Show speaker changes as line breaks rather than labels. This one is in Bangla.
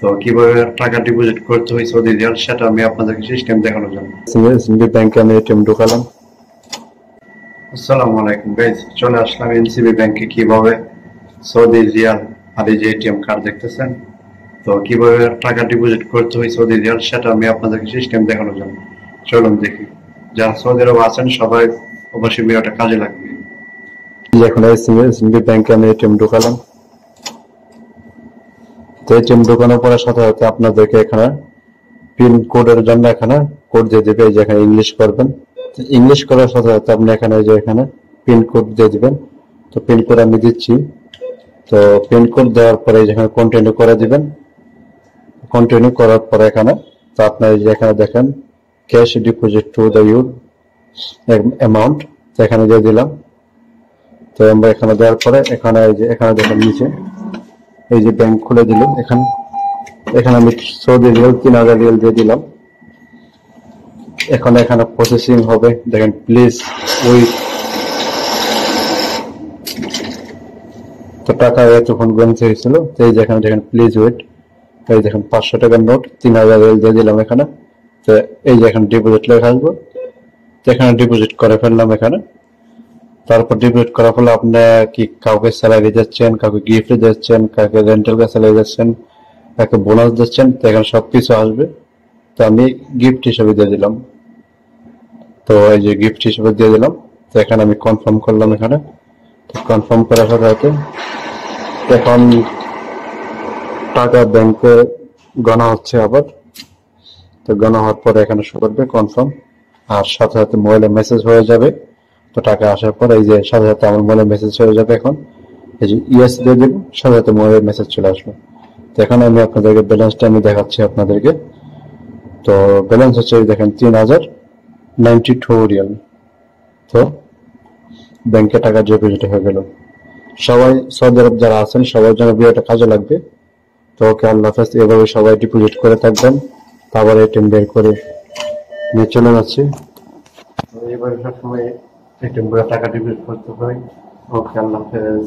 তো কিভাবে টাকা ডিপোজিট করতে হয় সৌদি রিয়াল সেটা আমি আপনাদেরকে সিস্টেম দেখানোর জন্য
এসএমবি ব্যাংকে আমি এটিএম ঢোকালাম।
আসসালামু আলাইকুম গাইস, চলে আসলাম এনসিবি ব্যাংকে কিভাবে সৌদি রিয়াল আর এই যে এটিএম কার্ড দেখতেছেন, তো কিভাবে টাকা ডিপোজিট করতে হয় সৌদি রিয়াল সেটা আমি আপনাদেরকে সিস্টেম দেখানোর জন্য চলুন দেখি। যারা সৌদি আরব আছেন সবাই অবশ্যই ভিডিওটা কাজে লাগবে।
এখন এসএমবি ব্যাংকে আমি এটিএম ঢোকালাম। তো এটিএম ঢোকানোর পরে সাথে সাথে আপনাদেরকে এখানে পিন কোডের জন্য এখানে কোড দিয়ে দিবে, এই যে এখানে ইংলিশ করবেন। ইংলিশ করার সাথে সাথে আপনি এখানে যে এখানে পিন কোড দিয়ে দিবেন। তো পিন কোড আমি দিচ্ছি। তো পিন কোড দেওয়ার পরে যেখানে কন্টিনিউ করে দিবেন। কন্টিনিউ করার পরে এখানে তো আপনার যে এখানে দেখেন cash deposit to the your amount, তো এখানে দিয়ে দিলাম। তো আমরা এখানে দেওয়ার পরে এখানে এই যে এখানে দেখেন নিচে এই যে ব্যাংক খুলে দিল। এখানে আমি সৌদি রিয়াল 3000 রিয়াল দিয়ে দিলাম। এখন এখানে প্রসেসিং হবে, দেখেন প্লিজ ওয়েট। তো টাকা এতক্ষণ গণিত হয়েছিল, তো এই যে এখানে দেখেন প্লিজ ওয়েট। এই দেখেন 500 টাকার নোট 3000 রিয়াল দিয়ে দিলাম এখানে। তো এই যে এখানে ডিপোজিট লেখা আসবে, তো এখানে ডিপোজিট করে ফেললাম এখানে। তারপর ডিপোজিট করার ফলে আপনি কি কাউকে স্যালারি দিচ্ছেন, কাউকে গিফট দিচ্ছেন, কাউকে রেন্টাল স্যালারি দিচ্ছেন, কাউকে বোনাস দিচ্ছেন, তো এখানে সবকিছু আসবে। তো আমি গিফট হিসেবে দিয়ে দিলাম। তো এই যে গিফট হিসেবে দিয়ে দিলাম। তো এখানে আমি কনফার্ম করলাম এখানে। তো কনফার্ম করার সাথে সাথে এখন টাকা ব্যাংকে গণা হচ্ছে আবার। তো গণা হওয়ার পরে এখানে শো করবে কনফার্ম, আর সাথে সাথে মোবাইলে মেসেজ হয়ে যাবে। তো টাকা আসার পর এই যে সাথে সাথে আমার মোবাইলে মেসেজ হয়ে যাবে। এখন এই যে ইয়েস দিয়ে দেবো, সাথে সাথে মোবাইলে মেসেজ চলে আসবে। তো এখানে আমি আপনাদেরকে ব্যালেন্সটা আমি দেখাচ্ছি আপনাদেরকে। তো ব্যালেন্স হচ্ছে দেখেন 3092 রিয়াল। তো ব্যাংকে টাকা ডিপোজিট হয়ে গেল। সবাই সৌদি আরব যারা আছেন সবার জন্য ভিডিওটা কাজে লাগবে। তো ওকে, আল্লাহ হাফেজ। এভাবে সবাই ডিপোজিট করে থাকবেন। তারপরে এটিএম বের করে নিয়ে চলে যাচ্ছি।
তো এইভাবে সবসময় এটিএম করে টাকা ডিপোজিট করতে হয়। ওকে, আল্লাহ হাফেজ।